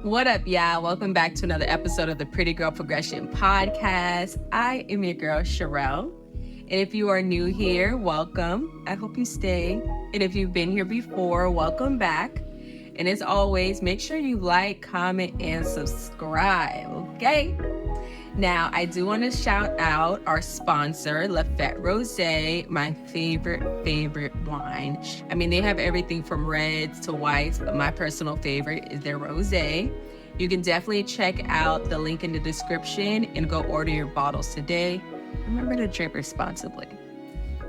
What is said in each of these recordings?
What up, y'all? Welcome back to another episode of the Pretty Girl Progression Podcast. I am your girl, Sherelle. And if you are new here, welcome. I hope you stay. And if you've been here before, welcome back. And as always, make sure you like, comment, and subscribe, okay? Now, I do want to shout out our sponsor, Lafette Rosé, my favorite wine. I mean, they have everything from reds to whites, but my personal favorite is their rosé. You can definitely check out the link in the description and go order your bottles today. Remember to drink responsibly.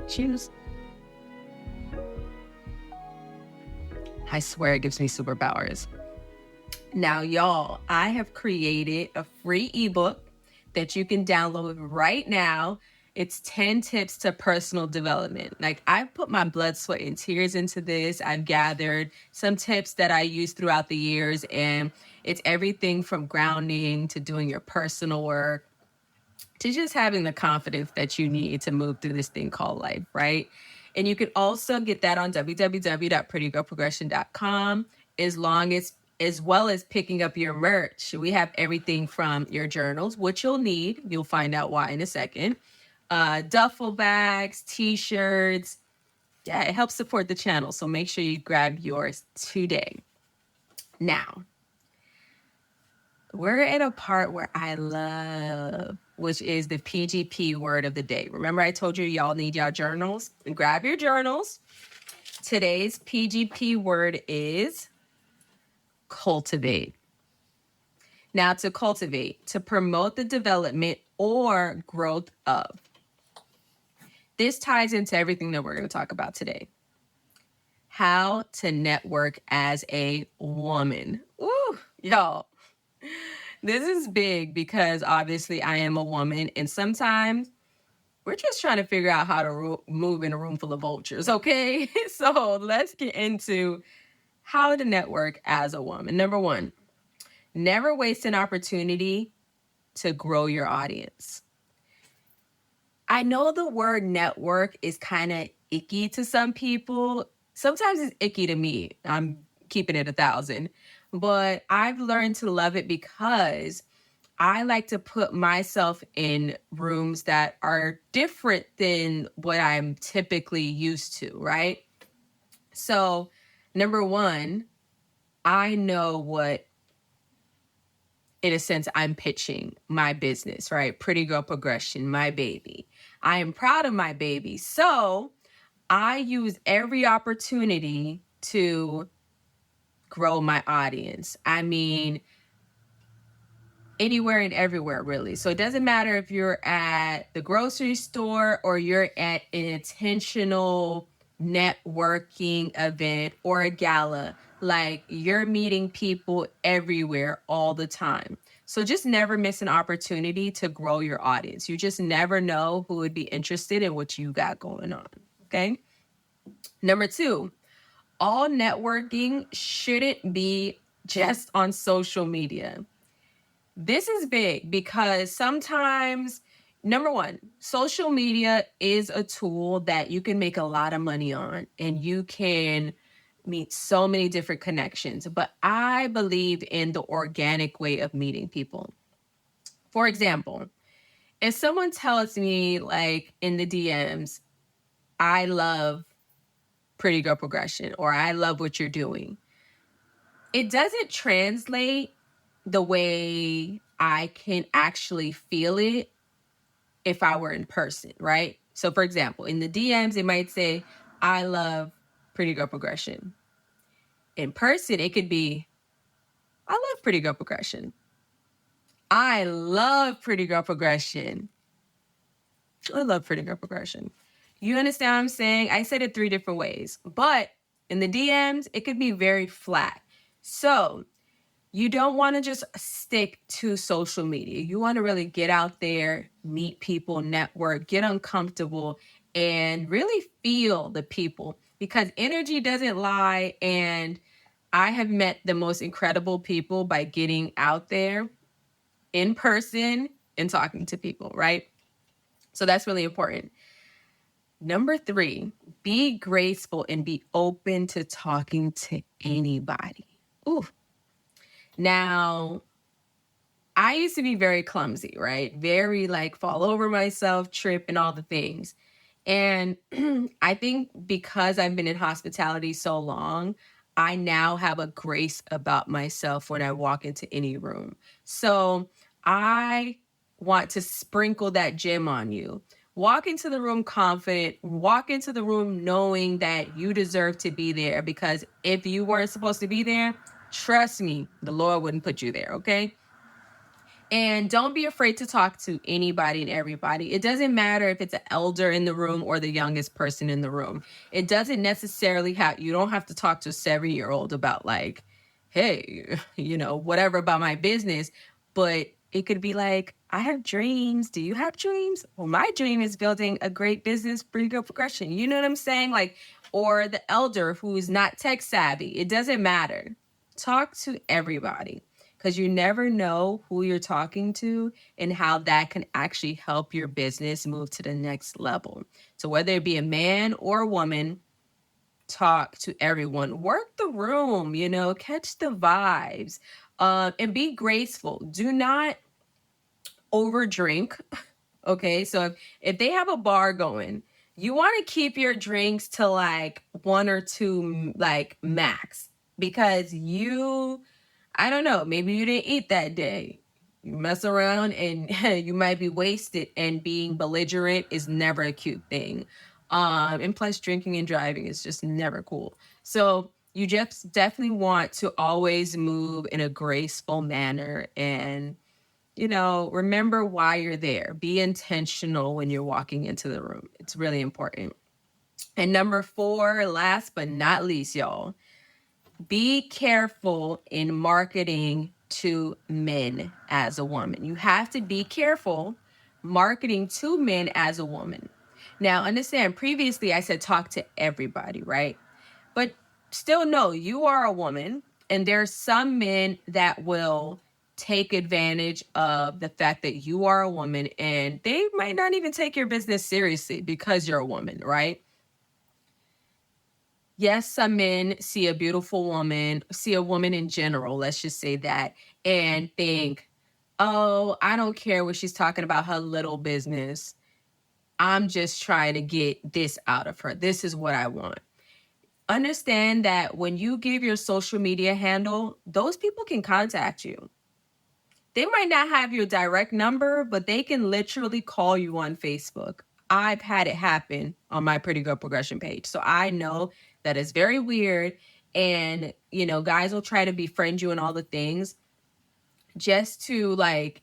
Cheers. I swear it gives me superpowers. Now, y'all, I have created a free ebook that you can download right now. It's 10 tips to personal development. Like, I've put my blood, sweat, and tears into this. I've gathered some tips that I use throughout the years, and it's everything from grounding to doing your personal work to just having the confidence that you need to move through this thing called life, right? And you can also get that on www.prettygirlprogression.com as well as picking up your merch. We have everything from your journals, which you'll need. You'll find out why in a second. Duffel bags, t-shirts. Yeah, it helps support the channel. So make sure you grab yours today. Now, we're at a part where I love, which is the PGP word of the day. Remember I told you y'all need y'all journals? And grab your journals. Today's PGP word is cultivate. Now, to cultivate, to promote the development or growth of. This ties into everything that we're going to talk about today. How to network as a woman. Ooh, y'all. This is big because obviously I am a woman, and sometimes we're just trying to figure out how to move in a room full of vultures, okay? So let's get into how to network as a woman. Number one, never waste an opportunity to grow your audience. I know the word network is kind of icky to some people. Sometimes it's icky to me. I'm keeping it 1,000. But I've learned to love it because I like to put myself in rooms that are different than what I'm typically used to, right? So, number one, I know what, in a sense, I'm pitching my business, right? Pretty Girl Progression, my baby. I am proud of my baby. So, I use every opportunity to grow my audience. I mean, anywhere and everywhere, really. So it doesn't matter if you're at the grocery store or you're at an intentional networking event or a gala. Like, you're meeting people everywhere all the time. So just never miss an opportunity to grow your audience. You just never know who would be interested in what you got going on. Okay. Number two, all networking shouldn't be just on social media. This is big because sometimes, number one, social media is a tool that you can make a lot of money on and you can meet so many different connections. But I believe in the organic way of meeting people. For example, if someone tells me, like, in the DMs, I love Pretty Girl Progression or I love what you're doing, it doesn't translate the way I can actually feel it if I were in person, right? So for example, in the DMs, it might say, I love Pretty Girl Progression. In person, it could be, I love Pretty Girl Progression. I love Pretty Girl Progression. I love Pretty Girl Progression. You understand what I'm saying? I said it 3 different ways, but in the DMs, it could be very flat. So you don't want to just stick to social media. You want to really get out there, meet people, network, get uncomfortable, and really feel the people because energy doesn't lie. And I have met the most incredible people by getting out there in person and talking to people, right? So that's really important. Number 3, be graceful and be open to talking to anybody. Ooh. Now, I used to be very clumsy, right? Very like fall over myself, trip, and all the things. And I think because I've been in hospitality so long, I now have a grace about myself when I walk into any room. So I want to sprinkle that gem on you. Walk into the room confident, walk into the room knowing that you deserve to be there, because if you weren't supposed to be there, trust me, the Lord wouldn't put you there, okay? And don't be afraid to talk to anybody and everybody. It doesn't matter if it's an elder in the room or the youngest person in the room. It doesn't necessarily you don't have to talk to a 7-year-old about like, hey, whatever about my business. But it could be like, I have dreams. Do you have dreams? Well, my dream is building a great business, pretty good progression. You know what I'm saying? Like, or the elder who's not tech savvy. It doesn't matter. Talk to everybody, because you never know who you're talking to and how that can actually help your business move to the next level. So whether it be a man or a woman, talk to everyone, work the room, catch the vibes, and be graceful. Do not overdrink. Okay, so if they have a bar going, you want to keep your drinks to like 1 or 2 like max, because I don't know, maybe you didn't eat that day. You mess around and you might be wasted, and being belligerent is never a cute thing. And plus, drinking and driving is just never cool. So you just definitely want to always move in a graceful manner, and remember why you're there. Be intentional when you're walking into the room. It's really important. And number 4, last but not least, y'all, be careful in marketing to men as a woman. You have to be careful marketing to men as a woman. Now, understand, previously I said talk to everybody, right? But still know you are a woman, and there's some men that will take advantage of the fact that you are a woman, and they might not even take your business seriously because you're a woman, right? Yes, some men see a beautiful woman, see a woman in general, let's just say that, and think, oh, I don't care what she's talking about, her little business. I'm just trying to get this out of her. This is what I want. Understand that when you give your social media handle, those people can contact you. They might not have your direct number, but they can literally call you on Facebook. I've had it happen on my Pretty Girl Progression page. So I know that it's very weird. And, guys will try to befriend you and all the things just to like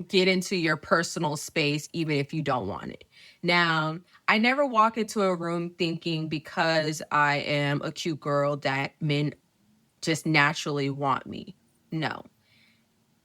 get into your personal space, even if you don't want it. Now, I never walk into a room thinking because I am a cute girl that men just naturally want me. No.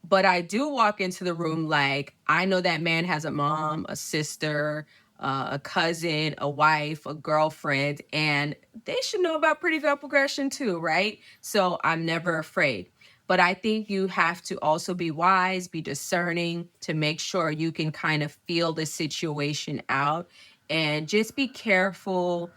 But I do walk into the room like, I know that man has a mom, a sister, a cousin, a wife, a girlfriend, and they should know about Pretty Girl Progression too, right? So I'm never afraid. But I think you have to also be wise, be discerning to make sure you can kind of feel the situation out, and just be careful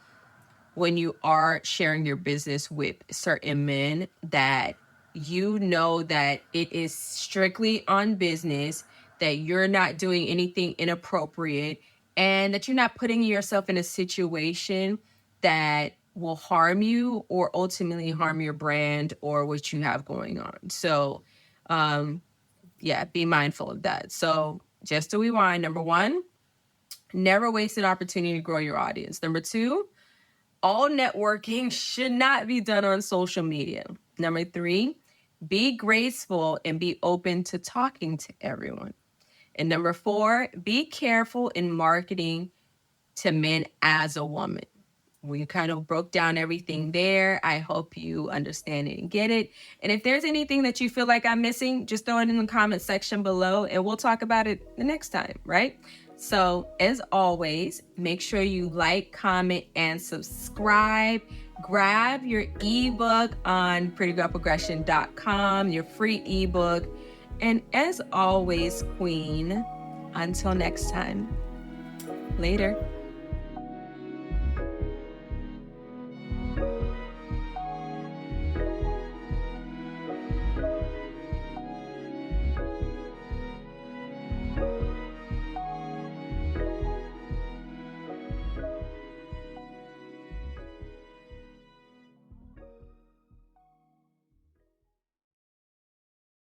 when you are sharing your business with certain men that that it is strictly on business, that you're not doing anything inappropriate, and that you're not putting yourself in a situation that will harm you or ultimately harm your brand or what you have going on. So, be mindful of that. So just to rewind, number 1, never waste an opportunity to grow your audience. Number 2, all networking should not be done on social media. Number 3, be graceful and be open to talking to everyone. And number 4, be careful in marketing to men as a woman. We kind of broke down everything there. I hope you understand it and get it. And if there's anything that you feel like I'm missing, just throw it in the comment section below and we'll talk about it the next time, right? So as always, make sure you like, comment, and subscribe. Grab your ebook on prettygirlprogression.com, your free ebook. And as always, Queen, until next time, later.